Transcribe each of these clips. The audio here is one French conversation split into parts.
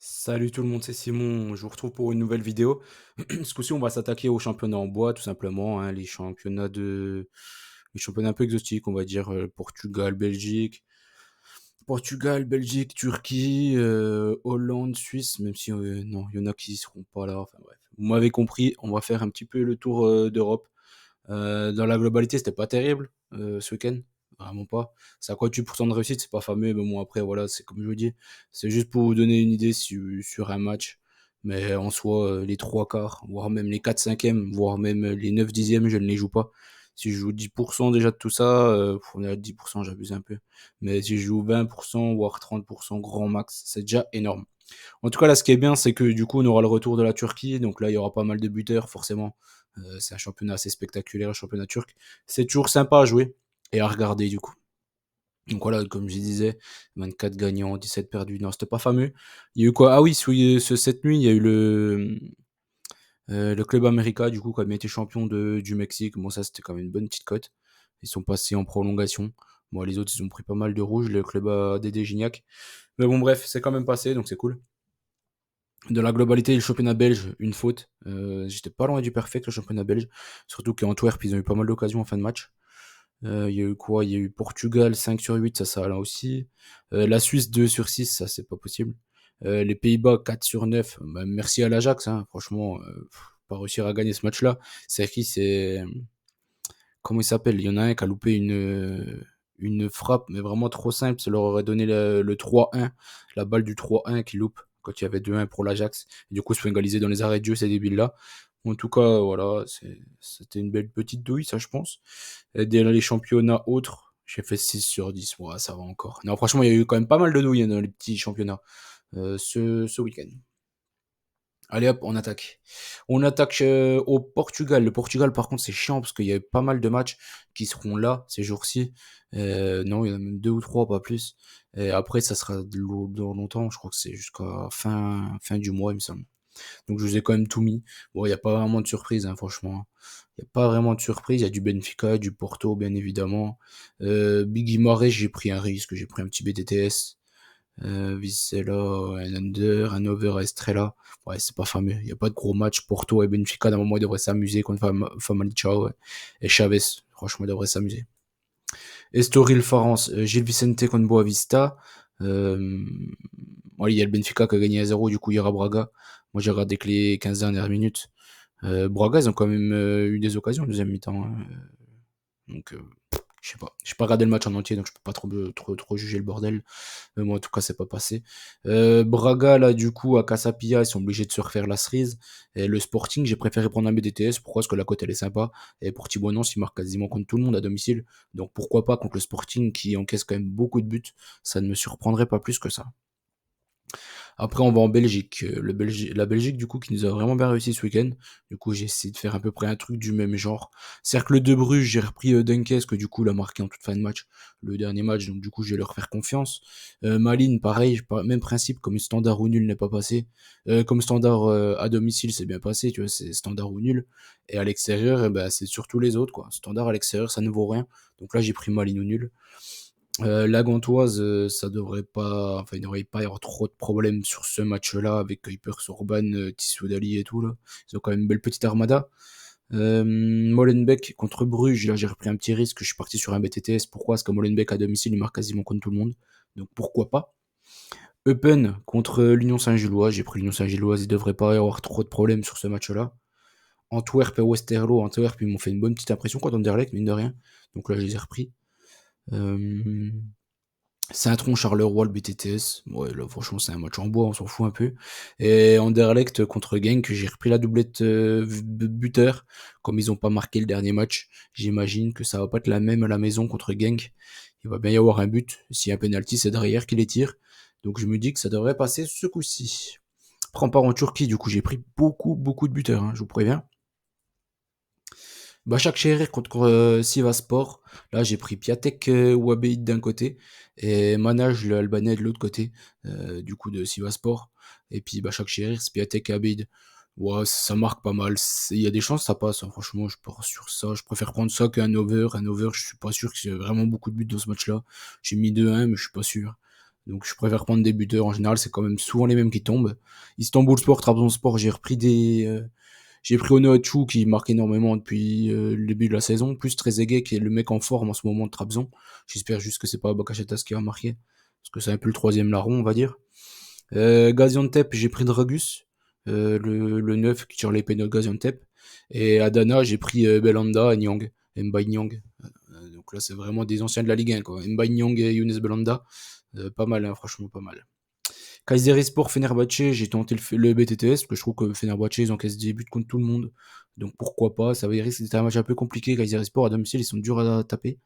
Salut tout le monde, c'est Simon. Je vous retrouve pour une nouvelle vidéo. Ce coup-ci, on va s'attaquer aux championnats en bois, tout simplement, hein, les championnats un peu exotiques, on va dire Portugal, Belgique, Turquie, Hollande, Suisse, même si non, il y en a qui seront pas là. Enfin bref, vous m'avez compris. On va faire un petit peu le tour d'Europe. Dans la globalité, c'était pas terrible ce week-end, vraiment pas. 58% de réussite, c'est pas fameux, mais bon, après, voilà, c'est comme je vous dis, c'est juste pour vous donner une idée sur un match. Mais en soi, les trois quarts, voire même les 4 cinquièmes, voire même les 9 dixièmes, je ne les joue pas. Si je joue 10% déjà de tout ça, on est à 10%, j'abuse un peu. Mais si je joue 20%, voire 30% grand max, c'est déjà énorme. En tout cas, là, ce qui est bien, c'est que du coup, on aura le retour de la Turquie. Donc là, il y aura pas mal de buteurs, forcément. C'est un championnat assez spectaculaire, le championnat turc. C'est toujours sympa à jouer et à regarder, du coup. Donc voilà, comme je disais, 24 gagnants, 17 perdus. Non, c'était pas fameux. Il y a eu quoi? Ah oui, cette nuit, il y a eu le Club América, du coup, qui a bien été champion du Mexique. Bon, ça, c'était quand même une bonne petite cote. Ils sont passés en prolongation. Bon, les autres, ils ont pris pas mal de rouge. Le club a Dédé Gignac. Mais bon, bref, c'est quand même passé, donc c'est cool. De la globalité, le championnat belge, une faute. J'étais pas loin du perfect, le championnat belge. Surtout qu'Antwerp, ils ont eu pas mal d'occasions en fin de match. Il y a eu quoi? Il y a eu Portugal 5/8, ça là aussi. La Suisse 2/6, ça c'est pas possible. Les Pays-Bas 4/9. Bah, merci à l'Ajax, hein, franchement, pas réussir à gagner ce match-là. C'est qui? C'est comment il s'appelle? Il y en a un qui a loupé une frappe, mais vraiment trop simple. Ça leur aurait donné le 3-1, la balle du 3-1 qui loupe quand il y avait 2-1 pour l'Ajax. Et du coup, ils se font égaliser dans les arrêts de jeu, ces débiles-là. En tout cas, voilà, c'était une belle petite douille, ça, je pense. Et dès les championnats autres, j'ai fait 6/10. Ouais, ça va encore. Non, franchement, il y a eu quand même pas mal de douilles, hein, dans les petits championnats ce week-end. Allez hop, on attaque. On attaque au Portugal. Le Portugal, par contre, c'est chiant parce qu'il y a pas mal de matchs qui seront là ces jours-ci. Non, il y en a même deux ou trois, pas plus. Et après, ça sera dans longtemps. Je crois que c'est jusqu'à fin du mois, il me semble. Donc, je vous ai quand même tout mis. Bon, il n'y a pas vraiment de surprise, hein, franchement. Il n'y a pas vraiment de surprise. Il y a du Benfica, du Porto, bien évidemment. Big Guimaraes, j'ai pris un risque. J'ai pris un petit BTTS. Vizela, un under, un over à Estrella. Ouais, c'est pas fameux. Il n'y a pas de gros match. Porto et Benfica, d'un moment, ils devraient s'amuser contre Famalicão et Chavez. Franchement, ils devraient s'amuser. Estoril Farens, Gil Vicente contre Boavista. Euh, il y a le Benfica qui a gagné à 0, du coup, il y aura Braga. Moi, j'ai regardé que les 15 dernières minutes. Braga, ils ont quand même eu des occasions en deuxième mi-temps, hein. Donc, je sais pas. J'ai pas regardé le match en entier, donc je peux pas trop juger le bordel. Mais moi, en tout cas, c'est pas passé. Braga, là, du coup, à Casapia, ils sont obligés de se refaire la cerise. Et le Sporting, j'ai préféré prendre un BDTS. Pourquoi? Parce que la cote, elle est sympa. Et pour Thibaut Nance, il marque quasiment contre tout le monde à domicile. Donc pourquoi pas contre le Sporting qui encaisse quand même beaucoup de buts. Ça ne me surprendrait pas plus que ça. Après, on va en Belgique. La Belgique, du coup, qui nous a vraiment bien réussi ce week-end. Du coup, j'ai essayé de faire à peu près un truc du même genre. Cercle de Bruges, j'ai repris Dunkes, que du coup, il a marqué en toute fin de match, le dernier match. Donc, du coup, je vais leur faire confiance. Malines, pareil, même principe, comme standard ou nul n'est pas passé. Comme standard à domicile, c'est bien passé, tu vois, c'est standard ou nul. Et à l'extérieur, eh ben, c'est surtout les autres, quoi. Standard à l'extérieur, ça ne vaut rien. Donc là, j'ai pris Malines ou nul. La Gantoise, ça devrait pas, enfin, il ne devrait pas y avoir trop de problèmes sur ce match-là avec Kuipers, Orban, Tissot Dali et tout là. Ils ont quand même une belle petite armada. Molenbeek contre Bruges, là j'ai repris un petit risque, je suis parti sur un BTTS. Pourquoi? Parce que Molenbeek à domicile, il marque quasiment contre tout le monde. Donc pourquoi pas? Eupen contre l'Union Saint-Gilloise, j'ai pris l'Union Saint-Gilloise, il devrait pas y avoir trop de problèmes sur ce match-là. Antwerp et Westerlo, Antwerp, ils m'ont fait une bonne petite impression contre Anderlecht, mine de rien. Donc là, je les ai repris. Euh, Saint-Tron, Charleroi, le BTTS. Ouais, là, franchement, c'est un match en bois, on s'en fout un peu. Et Anderlecht contre Genk, j'ai repris la doublette buteur. Comme ils ont pas marqué le dernier match, j'imagine que ça va pas être la même à la maison contre Genk. Il va bien y avoir un but. S'il y a un penalty, c'est derrière qui les tire. Donc je me dis que ça devrait passer ce coup-ci. Prends part en Turquie, du coup, j'ai pris beaucoup de buteurs, hein, je vous préviens. Başakşehir contre Sivasspor. Là, j'ai pris Piatek ou Abeid d'un côté et Manaj, le Albanais, de l'autre côté, du coup, de Sivasspor. Et puis Başakşehir, c'est Piatek et Abeid. Ouais, ça marque pas mal. Il y a des chances que ça passe, hein. Franchement, je pars sur ça. Je préfère prendre ça qu'un over. Un over, je suis pas sûr qu'il y ait vraiment beaucoup de buts dans ce match-là. J'ai mis 2-1, mais je suis pas sûr. Donc je préfère prendre des buteurs. En général, c'est quand même souvent les mêmes qui tombent. Istanbulspor, Trabzonspor, j'ai pris Onuachu qui marque énormément depuis le début de la saison, plus Trezeguet qui est le mec en forme en ce moment de Trabzon. J'espère juste que c'est pas Bakasetas qui va marquer, parce que c'est un peu le troisième larron, on va dire. Gaziantep, j'ai pris Dragus, le 9 qui tire l'épée de Gaziantep. Et Adana, j'ai pris Belanda et Nyang, Mbaye Nyang. Donc là, c'est vraiment des anciens de la Ligue 1, quoi. Mbaye Nyang et Younes Belanda, pas mal, hein, franchement, pas mal. Kayserispor, Fenerbahçe, j'ai tenté le BTTS, parce que je trouve que Fenerbahçe, ils encaissent des buts contre tout le monde. Donc pourquoi pas, ça va y risque d'être un match un peu compliqué. Kayserispor, à domicile, ils sont durs à taper.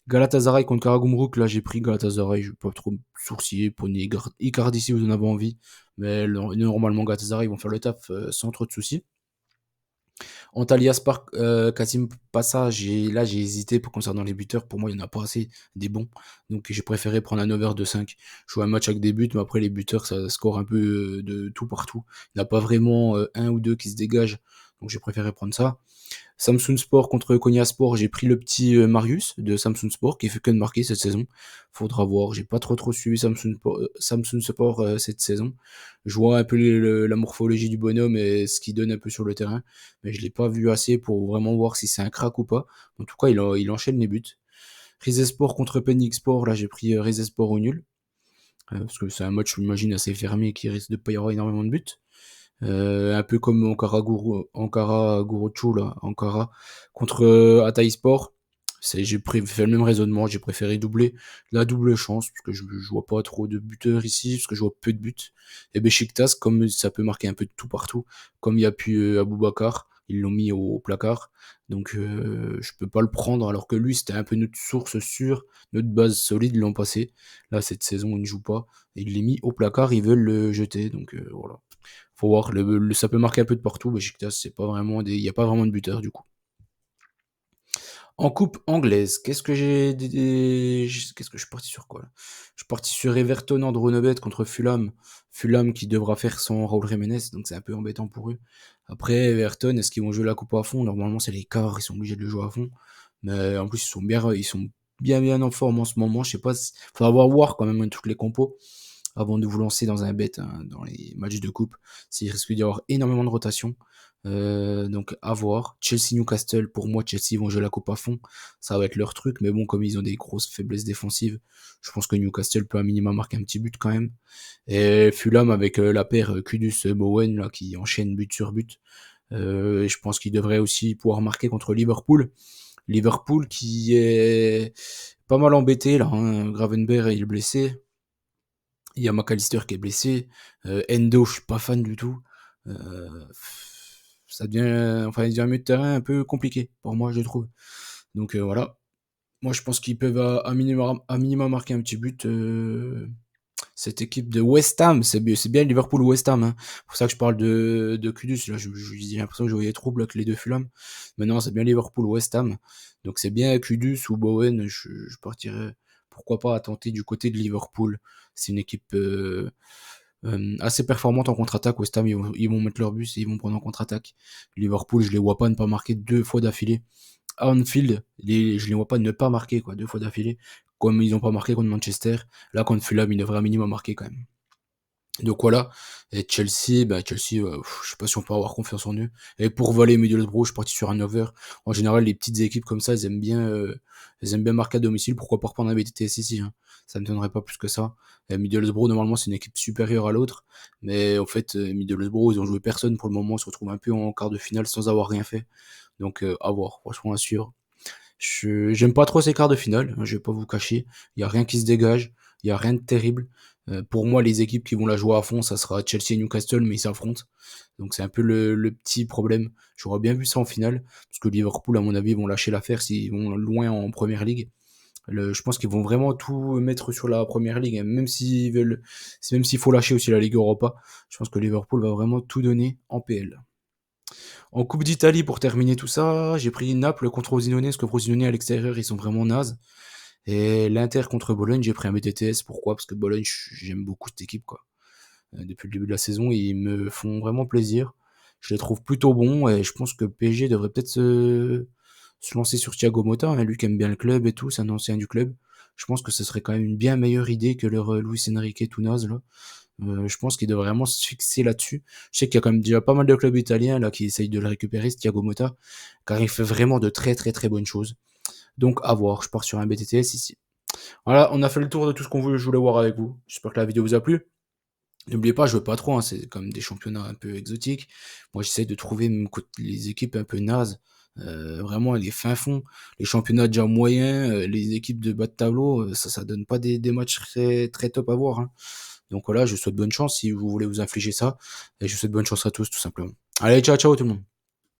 Galatasaray contre Karagümrük, là j'ai pris Galatasaray, je vais pas trop me sourciller, prenez Icardi si vous en avez envie. Mais normalement Galatasaray ils vont faire le taf sans trop de soucis. Antalya Spark, Kasim Passa, j'ai hésité concernant les buteurs. Pour moi, il n'y en a pas assez des bons. Donc j'ai préféré prendre un over de 5. Jouer un match avec des buts, mais après les buteurs, ça score un peu de tout partout. Il n'y a pas vraiment un ou deux qui se dégagent. Donc j'ai préféré prendre ça. Samsung Sport contre Konya Sport, j'ai pris le petit Marius de Samsung Sport qui fait que de marquer cette saison. Faudra voir. J'ai pas trop suivi Samsung Sport cette saison. Je vois un peu la morphologie du bonhomme et ce qu'il donne un peu sur le terrain, mais je l'ai pas vu assez pour vraiment voir si c'est un crack ou pas. En tout cas, il enchaîne les buts. Rizesport contre Penix Sport, là j'ai pris Rizesport au nul. Parce que c'est un match, je m'imagine, assez fermé qui risque de pas y avoir énormément de buts. Un peu comme Ankara Guruchu, là, Ankara contre Hatayspor. Fait le même raisonnement, j'ai préféré doubler la double chance, parce que je vois pas trop de buteurs ici, parce que je vois peu de buts. Et Besiktas, comme ça peut marquer un peu de tout partout, comme il y a pu Aboubacar, ils l'ont mis au placard, donc je peux pas le prendre, alors que lui c'était un peu notre source sûre, notre base solide l'an passé. Là cette saison il ne joue pas, et il l'est mis au placard, ils veulent le jeter, donc voilà. Faut voir, ça peut marquer un peu de partout. Besiktas, c'est pas vraiment il y a pas vraiment de buteur du coup. En coupe anglaise, qu'est-ce que je suis parti sur quoi là. Je suis parti sur Everton Andronebet contre Fulham. Fulham qui devra faire sans Raúl Jiménez, donc c'est un peu embêtant pour eux. Après Everton, est-ce qu'ils vont jouer la coupe à fond? Normalement, c'est les quarts, ils sont obligés de le jouer à fond. Mais en plus, ils sont bien en forme en ce moment. Je sais pas, faut avoir voir quand même toutes les compos avant de vous lancer dans un bet hein, dans les matchs de coupe. Il risque d'y avoir énormément de rotation. Donc à voir. Chelsea-Newcastle, pour moi, Chelsea vont jouer la coupe à fond. Ça va être leur truc, mais bon, comme ils ont des grosses faiblesses défensives, je pense que Newcastle peut à minima marquer un petit but quand même. Et Fulham avec la paire Kudus-Bowen là, qui enchaîne but sur but. Je pense qu'il devrait aussi pouvoir marquer contre Liverpool. Liverpool qui est pas mal embêté là. Hein. Gravenberch est blessé. Il y a McAllister qui est blessé. Endo, je suis pas fan du tout. Euh, il devient un milieu de terrain un peu compliqué pour moi, je trouve. Donc voilà. Moi, je pense qu'ils peuvent à minima marquer un petit but. Cette équipe de West Ham, c'est bien Liverpool ou West Ham. Hein. C'est pour ça que je parle de Kudus. Là, j'ai l'impression que je voyais trouble avec les deux Fulham. Mais non, c'est bien Liverpool ou West Ham. Donc c'est bien Kudus ou Bowen. Je partirais, pourquoi pas, à tenter du côté de Liverpool. C'est une équipe assez performante en contre-attaque. West Ham, ils vont mettre leur bus et ils vont prendre en contre-attaque. Liverpool, je les vois pas ne pas marquer deux fois d'affilée. À Anfield, je les vois pas ne pas marquer quoi, deux fois d'affilée. Comme ils n'ont pas marqué contre Manchester. Là, contre Fulham, ils devraient un minimum marquer quand même. Donc voilà. Et Chelsea, je sais pas si on peut avoir confiance en eux. Et pour voler Middlesbrough, je suis parti sur un over. En général, les petites équipes comme ça, elles aiment bien marquer à domicile. Pourquoi pas reprendre un BTTS ici hein. Ça ne m'étonnerait pas plus que ça. Et Middlesbrough, normalement, c'est une équipe supérieure à l'autre. Mais en fait, Middlesbrough, ils ont joué personne pour le moment. Ils se retrouvent un peu en quart de finale sans avoir rien fait. Donc à voir, franchement, à suivre. J'aime pas trop ces quarts de finale, hein, je vais pas vous cacher. Il y a rien qui se dégage, il y a rien de terrible. Pour moi, les équipes qui vont la jouer à fond, ça sera Chelsea et Newcastle, mais ils s'affrontent. Donc c'est un peu le petit problème. J'aurais bien vu ça en finale, parce que Liverpool, à mon avis, vont lâcher l'affaire s'ils vont loin en première ligue. Je pense qu'ils vont vraiment tout mettre sur la première ligue, hein, même s'il faut lâcher aussi la Ligue Europa. Je pense que Liverpool va vraiment tout donner en PL. En Coupe d'Italie, pour terminer tout ça, j'ai pris Naples contre Frosinone, parce que Frosinone à l'extérieur, ils sont vraiment nazes. Et l'Inter contre Bologne, j'ai pris un BTTS. Pourquoi? Parce que Bologne, j'aime beaucoup cette équipe, quoi. Depuis le début de la saison, ils me font vraiment plaisir. Je les trouve plutôt bons et je pense que le PSG devrait peut-être se lancer sur Thiago Motta. Hein, lui qui aime bien le club et tout, c'est un ancien du club. je pense que ce serait quand même une bien meilleure idée que leur Luis Enrique tout naze là. Je pense qu'il devrait vraiment se fixer là-dessus. Je sais qu'il y a quand même déjà pas mal de clubs italiens là qui essayent de le récupérer, ce Thiago Motta, car il fait vraiment de très très très bonnes choses. Donc à voir, je pars sur un BTTS ici. Voilà, on a fait le tour de tout ce je voulais voir avec vous. J'espère que la vidéo vous a plu. N'oubliez pas, je veux pas trop, hein, c'est comme des championnats un peu exotiques. Moi, j'essaie de trouver les équipes un peu nazes, vraiment les fins fonds. Les championnats déjà moyens, les équipes de bas de tableau, ça donne pas des matchs très, très top à voir, hein. Donc voilà, je vous souhaite bonne chance si vous voulez vous infliger ça. Et je vous souhaite bonne chance à tous, tout simplement. Allez, ciao, ciao tout le monde.